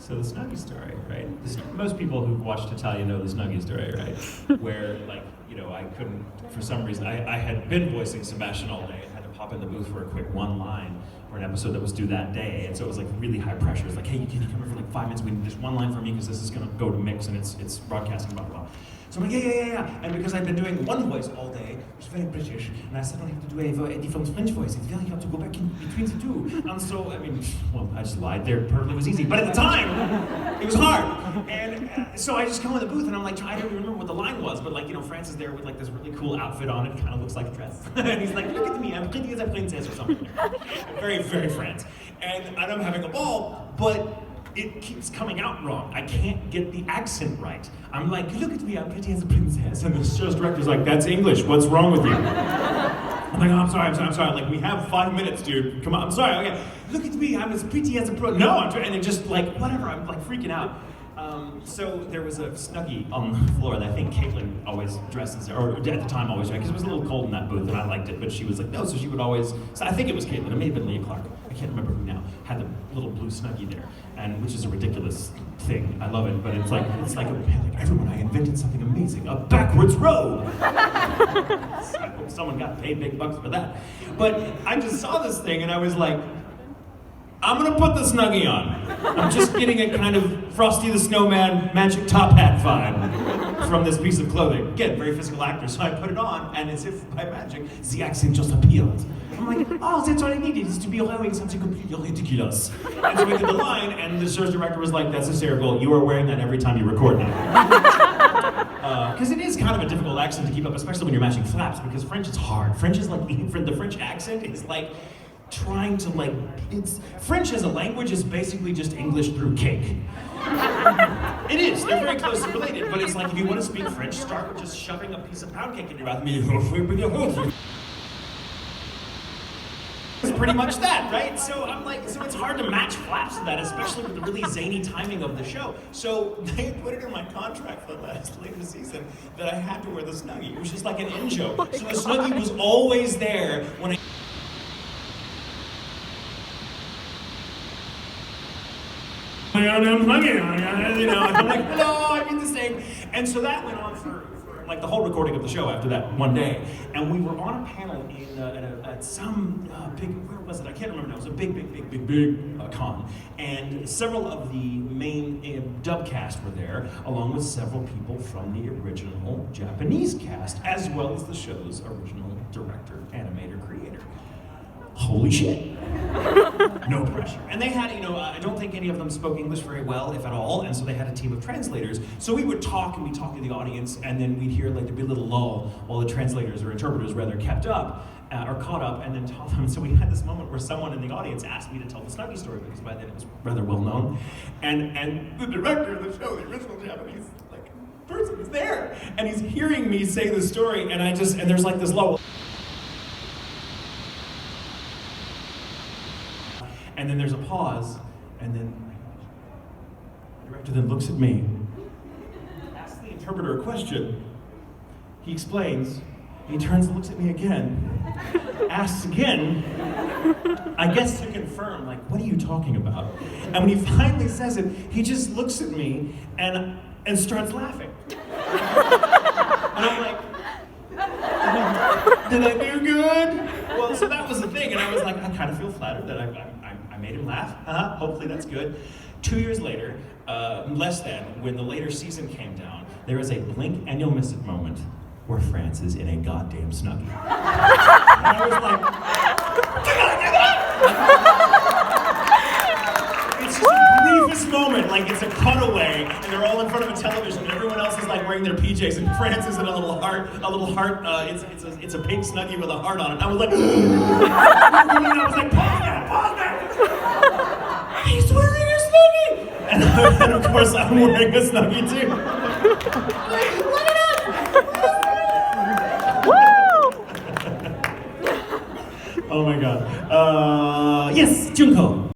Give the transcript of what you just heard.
So the Snuggie story, right? Most people who've watched Italia know the Snuggie story, right? Where, like, you know, I couldn't, for some reason, I had been voicing Sebastian all day and had to pop in the booth for a quick one line for an episode that was due that day. And so it was like really high pressure. It was like, hey, can you come in for like 5 minutes? We need just one line from me because this is gonna go to mix and it's broadcasting, blah, blah, blah. So I'm like, yeah. And because I've been doing one voice all day, which is very British, and I suddenly have to do a different French voice. It's very hard to go back in between the two. And so, I mean, well, I just lied there. Perfectly was easy. But at the time, it was hard. And so I just come in the booth and I'm like, I don't remember what the line was, but like, you know, France is there with like this really cool outfit on. It kind of looks like a dress. And he's like, look at me, I'm pretty as a princess or something. Very, very France. And I'm having a ball, but it keeps coming out wrong. I can't get the accent right. I'm like, look at me, I'm pretty as a princess. And the show's director's like, that's English, what's wrong with you? I'm like, oh, I'm sorry. Like, we have 5 minutes, dude. Come on, I'm sorry, okay. Look at me, I'm as pretty as a pro. No, I'm trying, and it just like, whatever, I'm like freaking out. So there was a Snuggie on the floor that I think Caitlin always dresses, or at the time always, because it was a little cold in that booth and I liked it, but she was like, no, so she would always, so I think it was Caitlin, it may have been Leah Clark, I can't remember who now, had the little blue Snuggie there, and which is a ridiculous thing, I love it, but it's like everyone, I invented something amazing, a backwards road! I hope someone got paid big bucks for that. But I just saw this thing and I was like, I'm gonna put the Snuggie on. I'm just getting a kind of Frosty the Snowman magic top hat vibe from this piece of clothing. Again, very physical actor, so I put it on, and as if by magic, the accent just appeared. I'm like, oh, that's all I needed, is to be wearing something completely ridiculous. And so we did the line, and the show's director was like, that's hysterical, you are wearing that every time you record now. Because it is kind of a difficult accent to keep up, especially when you're matching flaps, because French is hard. French is like, the French accent is like, trying to like, it's French as a language is basically just English through cake. It is, they're very closely related, but it's like if you want to speak French, start with just shoving a piece of pound cake in your mouth. It's pretty much that, right? So I'm like, so it's hard to match flaps to that, especially with the really zany timing of the show. So they put it in my contract for the last later season that I had to wear the Snuggie. It was just like an in-joke. So the Snuggie was always there when I you know, I'm like, hello, I mean the same. And so that went on for like the whole recording of the show after that one day. And we were on a panel in at some big, where was it? I can't remember now. It was a big con. And several of the main dub cast were there, along with several people from the original Japanese cast, as well as the show's original director, animator, creator. Holy shit. No pressure. And they had, you know, I don't think any of them spoke English very well, if at all, and so they had a team of translators. So we would talk, and we'd talk to the audience, and then we'd hear, like, there'd be a little lull while the translators, or interpreters rather, kept up, or caught up, and then taught them. So we had this moment where someone in the audience asked me to tell the Snuggie story, because by then it was rather well known. And the director of the show, the original Japanese, like, person was there, and he's hearing me say the story, and and there's like this lull. And then there's a pause, and then the director then looks at me, asks the interpreter a question, he explains, he turns and looks at me again, asks again, I guess to confirm, like, what are you talking about? And when he finally says it, he just looks at me and starts laughing. And I'm like, did I do good? Well, so that was the thing, and I was like, I kind of feel flattered that I made him laugh. Hopefully that's good. 2 years later, less than, when the later season came down, there is a blink and you'll miss it moment where France is in a goddamn Snuggie. And I was like, did I do that? It's just the briefest moment, like it's a cutaway, and they're all in front of a television, and everyone else is like wearing their PJs, and France is in a little heart, it's a pink Snuggie with a heart on it. I was like, pause that! He's wearing a Snuggie! And of course I'm wearing a Snuggie too. Look it up! Woo! Oh my god. Yes, Junko!